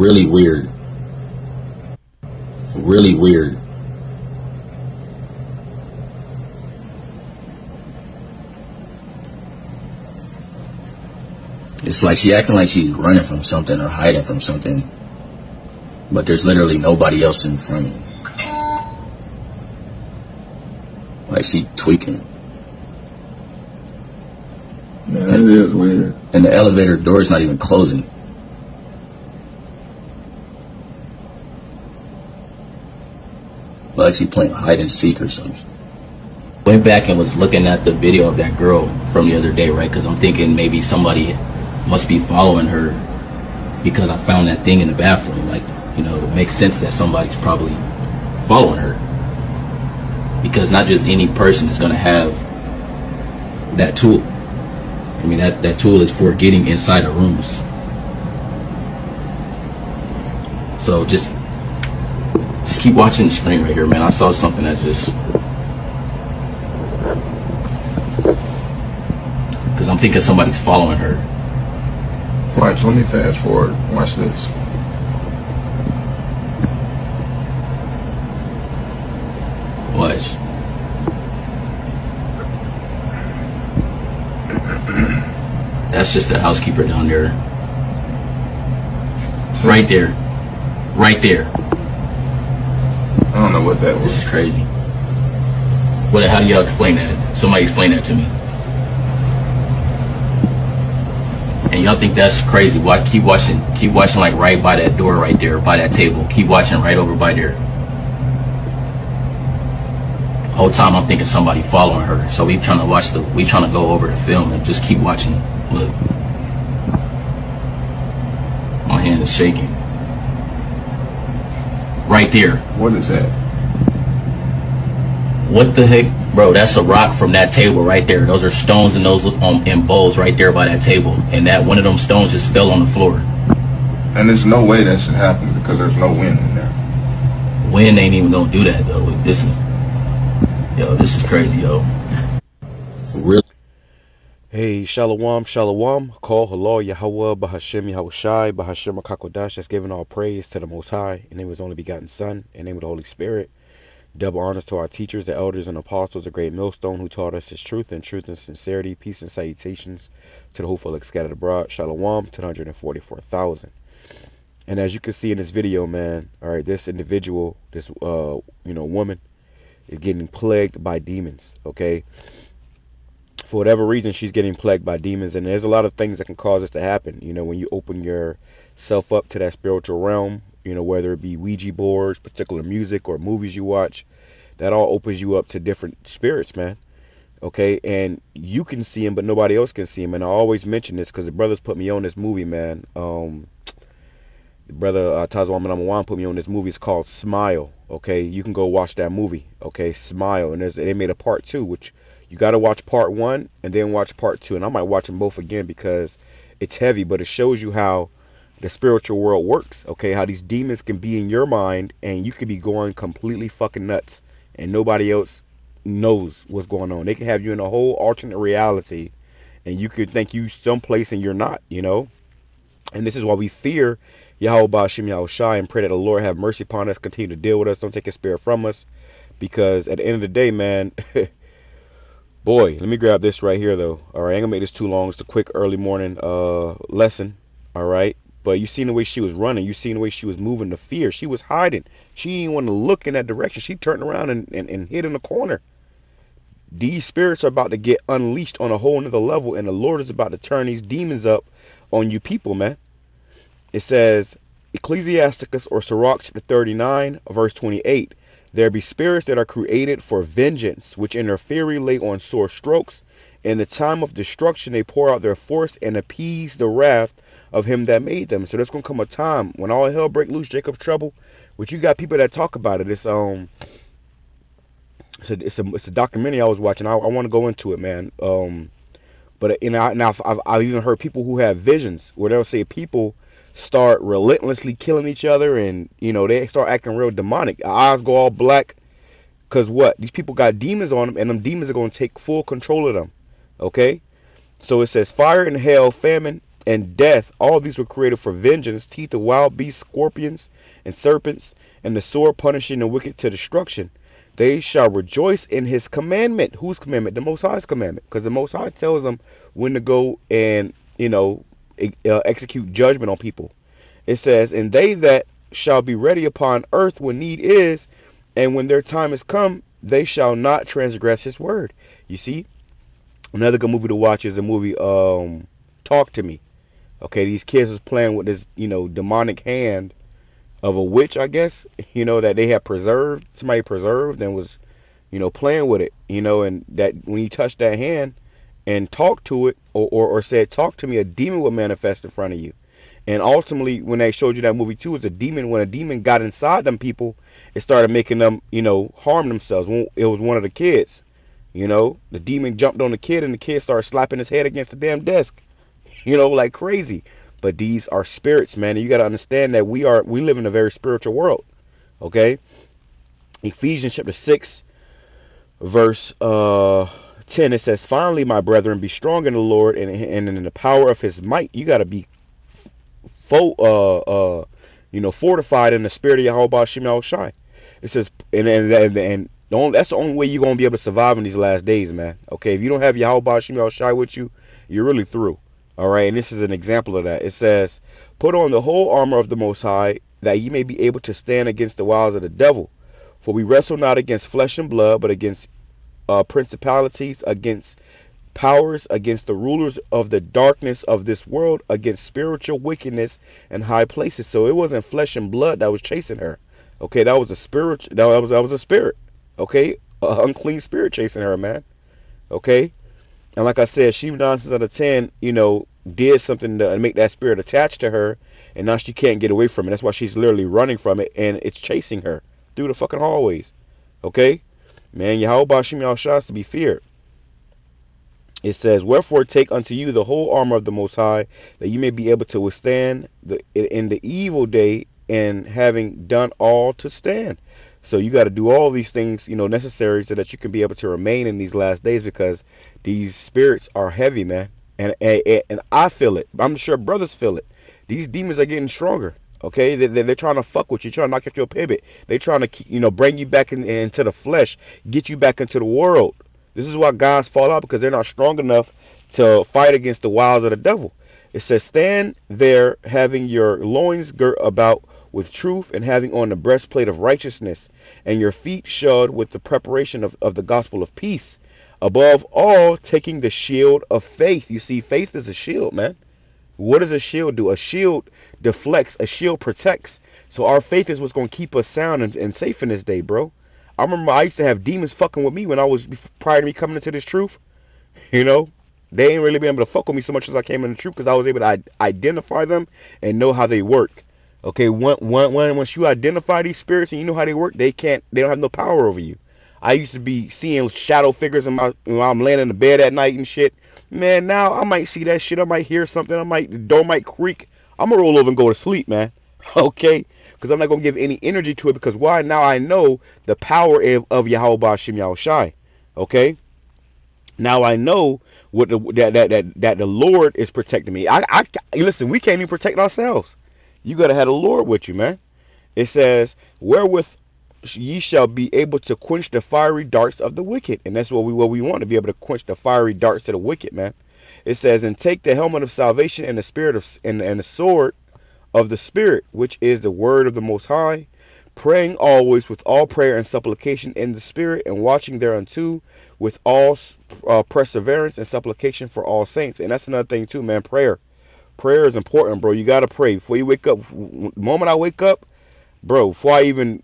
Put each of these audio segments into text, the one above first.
Really weird. Really weird. It's like she acting like she's running from something or hiding from something, but there's literally nobody else in front. Like she tweaking. Yeah, that is weird. And the elevator door is not even closing. Like she playing hide and seek or something. Went back and was looking at the video of that girl from the other day, right? Because I'm thinking maybe somebody must be following her because I found that thing in the bathroom. Like, you know, it makes sense that somebody's probably following her. Because not just any person is going to have that tool. I mean, that tool is for getting inside of rooms. So just keep watching the screen right here, man. I saw something that just... Because I'm thinking somebody's following her. Right, so let me fast forward. Watch this. Watch. That's just the housekeeper down there. See? Right there. Right there. I don't know what that was. This is crazy. How do y'all explain that? Somebody explain that to me. And y'all think that's crazy. Why keep watching like right by that door right there, by that table. Keep watching right over by there. Whole time I'm thinking somebody following her. So we trying to go over the film and just keep watching. Look. My hand is shaking. Right there. What is that? What the heck? Bro, that's a rock from that table right there. Those are stones and those in bowls right there by that table. And that one of them stones just fell on the floor. And there's no way that should happen because there's no wind in there. Wind ain't even gonna do that though. This is crazy, yo. Really? Hey, Shalom, Shalom. Call halal, Yahawah, BAHASHAM, YAHAWASHI, BAHASHAM, QADASH. That's giving all praise to the Most High, in the name of His only begotten Son, in the name of the Holy Spirit. Double honors to our teachers, the elders and apostles, the great millstone who taught us His truth and sincerity. Peace and salutations to the whole scattered abroad. Shalom to the 144,000. And as you can see in this video, man, all right, this individual, this woman, is getting plagued by demons. Okay. For whatever reason, she's getting plagued by demons, and there's a lot of things that can cause this to happen. You know, when you open yourself up to that spiritual realm, you know, whether it be Ouija boards, particular music, or movies you watch, that all opens you up to different spirits, man. Okay, and you can see them, but nobody else can see them. And I always mention this because the brothers put me on this movie, man. The brother Tazwan Manawan put me on this movie. It's called Smile. Okay, you can go watch that movie. Okay, Smile, and they made a part 2, which you got to watch part 1 and then watch part 2. And I might watch them both again because it's heavy, but it shows you how the spiritual world works. Okay, how these demons can be in your mind and you could be going completely fucking nuts and nobody else knows what's going on. They can have you in a whole alternate reality and you could think you someplace and you're not, you know. And this is why we fear Yahweh BAHASHAM YAHWASHI and pray that the Lord have mercy upon us, continue to deal with us, don't take His spirit from us, because at the end of the day, man, boy, let me grab this right here though. All right, I ain't gonna make this too long. It's a quick early morning lesson. All right, but you seen the way she was running, you seen the way she was moving, the fear. She was hiding. She didn't want to look in that direction. She turned around and hid in the corner. These spirits are about to get unleashed on a whole nother level, and the Lord is about to turn these demons up on you people, man. It says, Ecclesiasticus or Sirach chapter 39, verse 28. There be spirits that are created for vengeance, which in their fury lay on sore strokes. In the time of destruction they pour out their force and appease the wrath of Him that made them. So there's gonna come a time when all hell break loose, Jacob's trouble. Which you got people that talk about it. It's a documentary I was watching. I want to go into it, man. But I've even heard people who have visions where they'll say people start relentlessly killing each other, and you know they start acting real demonic. Their eyes go all black, cause what? These people got demons on them, and them demons are gonna take full control of them. Okay, so it says fire and hail, famine and death, all these were created for vengeance, teeth of wild beasts, scorpions, and serpents, and the sword punishing the wicked to destruction. They shall rejoice in his commandment. Whose commandment? The Most High's commandment. Because the Most High tells them when to go and, execute judgment on people. It says, and they that shall be ready upon earth when need is, and when their time is come, they shall not transgress his word. You see? Another good movie to watch is the movie Talk to Me. Okay, these kids was playing with this, demonic hand of a witch, I guess, that they had preserved, somebody preserved and was, playing with it, and that when you touch that hand and talk to it or said, talk to me, a demon will manifest in front of you. And ultimately, when they showed you that movie too, when a demon got inside them people, it started making them, harm themselves. It was one of the kids, the demon jumped on the kid and the kid started slapping his head against the damn desk, like crazy. But these are spirits, man. And you got to understand that we live in a very spiritual world. Okay. Ephesians chapter 6, verse 10, it says, finally, my brethren, be strong in the Lord and in the power of his might. You got to be fortified in the spirit of YAHAWASHI. It says, and that's the only way you're going to be able to survive in these last days, man. Okay. If you don't have YAHAWASHI with you, you're really through. All right, and this is an example of that. It says, put on the whole armor of the Most High, that ye may be able to stand against the wiles of the devil. For we wrestle not against flesh and blood, but against principalities, against powers, against the rulers of the darkness of this world, against spiritual wickedness in high places. So it wasn't flesh and blood that was chasing her. Okay, that was a spirit. That was a spirit. Okay, an unclean spirit chasing her, man. Okay. And like I said, she 9 times out of 10, did something to make that spirit attached to her, and now she can't get away from it. That's why she's literally running from it, and it's chasing her through the fucking hallways. Okay? Man, YAHAWASHI is to be feared. It says, wherefore take unto you the whole armor of the Most High, that you may be able to withstand in the evil day, and having done all to stand. So you got to do all these things, necessary so that you can be able to remain in these last days, because these spirits are heavy, man. And I feel it. I'm sure brothers feel it. These demons are getting stronger. Okay, they're trying to fuck with you, trying to knock off your pivot. They're trying to, bring you back into the flesh, get you back into the world. This is why guys fall out, because they're not strong enough to fight against the wiles of the devil. It says, stand there, having your loins girt about with truth, and having on the breastplate of righteousness, and your feet shod with the preparation of the gospel of peace. Above all, taking the shield of faith. You see, faith is a shield, man. What does a shield do? A shield deflects, a shield protects. So our faith is what's going to keep us sound and safe in this day, bro. I remember I used to have demons fucking with me when I was, prior to me coming into this truth. They ain't really been able to fuck with me so much as I came into the truth, because I was able to identify them and know how they work. Okay, once you identify these spirits and you know how they work, they don't have no power over you. I used to be seeing shadow figures when I'm laying in the bed at night and shit. Man, now I might see that shit. I might hear something. The door might creak. I'm gonna roll over and go to sleep, man. Okay, because I'm not gonna give any energy to it, because why? Now I know the power of YAHAWASHI. Okay. Now I know that the Lord is protecting me. I listen. We can't even protect ourselves. You gotta have the Lord with you, man. It says, wherewith ye shall be able to quench the fiery darts of the wicked. And that's what we want, to be able to quench the fiery darts of the wicked, man. It says, and take the helmet of salvation and the spirit of and the sword of the Spirit, which is the word of the Most High, praying always with all prayer and supplication in the Spirit, and watching thereunto with all perseverance and supplication for all saints. And that's another thing too, man. Prayer is important, bro. You gotta pray before you wake up. The moment I wake up, bro, before I even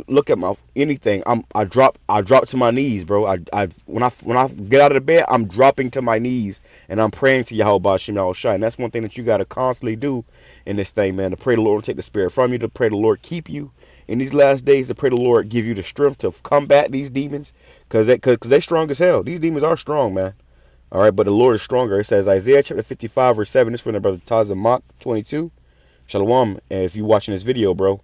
look at my anything, I drop to my knees, bro. When I get out of the bed, I'm dropping to my knees and I'm praying to YAHAWASHI. And that's one thing that you got to constantly do in this thing, man. To pray the Lord take the spirit from you, to pray the Lord keep you in these last days, to pray the Lord give you the strength to combat these demons, because they strong as hell. These demons are strong, man. All right, but the Lord is stronger. It says Isaiah chapter 55 verse 7. This is from the brother Tazamach 22. Shalom. And if you're watching this video, bro,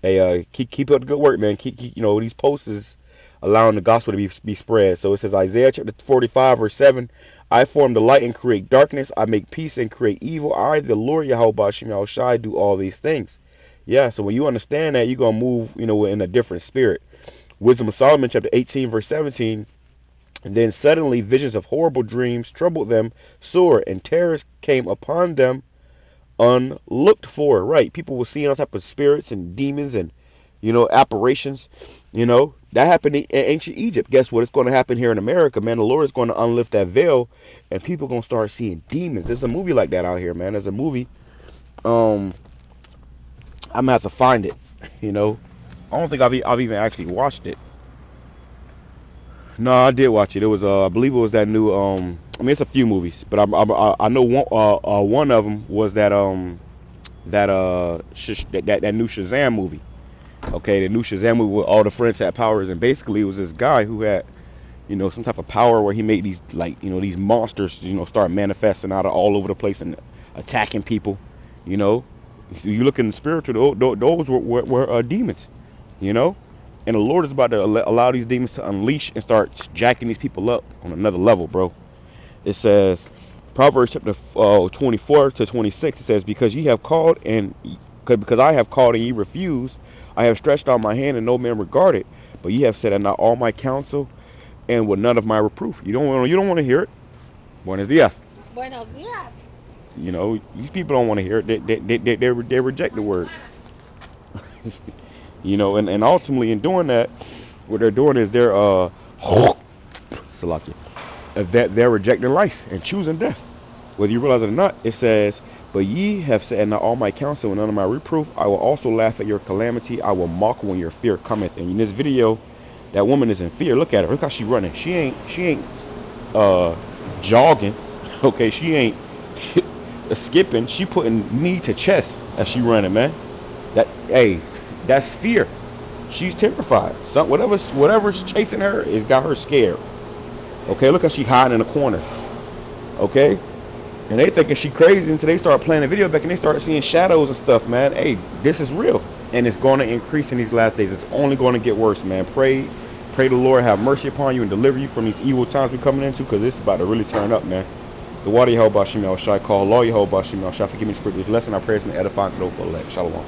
hey, keep up the good work, man. Keep these posts is allowing the gospel to be spread. So it says Isaiah chapter 45 verse 7, I form the light and create darkness. I make peace and create evil. I, the Lord Yahweh Shai, do all these things. Yeah, so when you understand that, you're going to move, in a different spirit. Wisdom of Solomon chapter 18 verse 17, and then suddenly visions of horrible dreams troubled them sore, and terrors came upon them unlooked for. Right, people were seeing all type of spirits and demons and apparitions. That happened in ancient Egypt. Guess what? It's going to happen here in America, man. The Lord is going to unlift that veil, and people are going to start seeing demons. There's a movie like that out here, man. There's a movie. I'm gonna have to find it. I don't think I've even actually watched it. No, I did watch it. It was I believe it was that new it's a few movies, but I know one of them was that that new Shazam movie. Okay, the new Shazam movie where all the friends had powers, and basically it was this guy who had some type of power where he made these these monsters start manifesting out of all over the place and attacking people. If you look in the spiritual, those were demons. And the Lord is about to allow these demons to unleash and start jacking these people up on another level, bro. It says, Proverbs chapter 24 to 26, it says, because I have called and ye refused, I have stretched out my hand and no man regarded, but ye have said, and not all my counsel and with none of my reproof. You don't want to hear it. Buenos dias. Buenos dias. These people don't want to hear it. They reject the word. And ultimately in doing that, what they're doing is they're they're rejecting life and choosing death. Whether you realize it or not, it says, but ye have said, not all my counsel and none of my reproof. I will also laugh at your calamity. I will mock when your fear cometh. And in this video, that woman is in fear. Look at her. Look how she running. She ain't jogging. Okay, she ain't skipping. She putting knee to chest as she running, man. That's fear. She's terrified. Whatever's chasing her has got her scared. Okay, look how she hiding in a corner. Okay, and they thinking she crazy until they start playing the video back and they start seeing shadows and stuff, man. Hey, this is real, and it's going to increase in these last days. It's only going to get worse, man. Pray the Lord have mercy upon you and deliver you from these evil times we're coming into, because this is about to really turn up, man. The water Yahweh Shai call, Law Yahweh Shai, forgive me the spirit of this lesson. Our prayers may edify to those for elect. Shalom.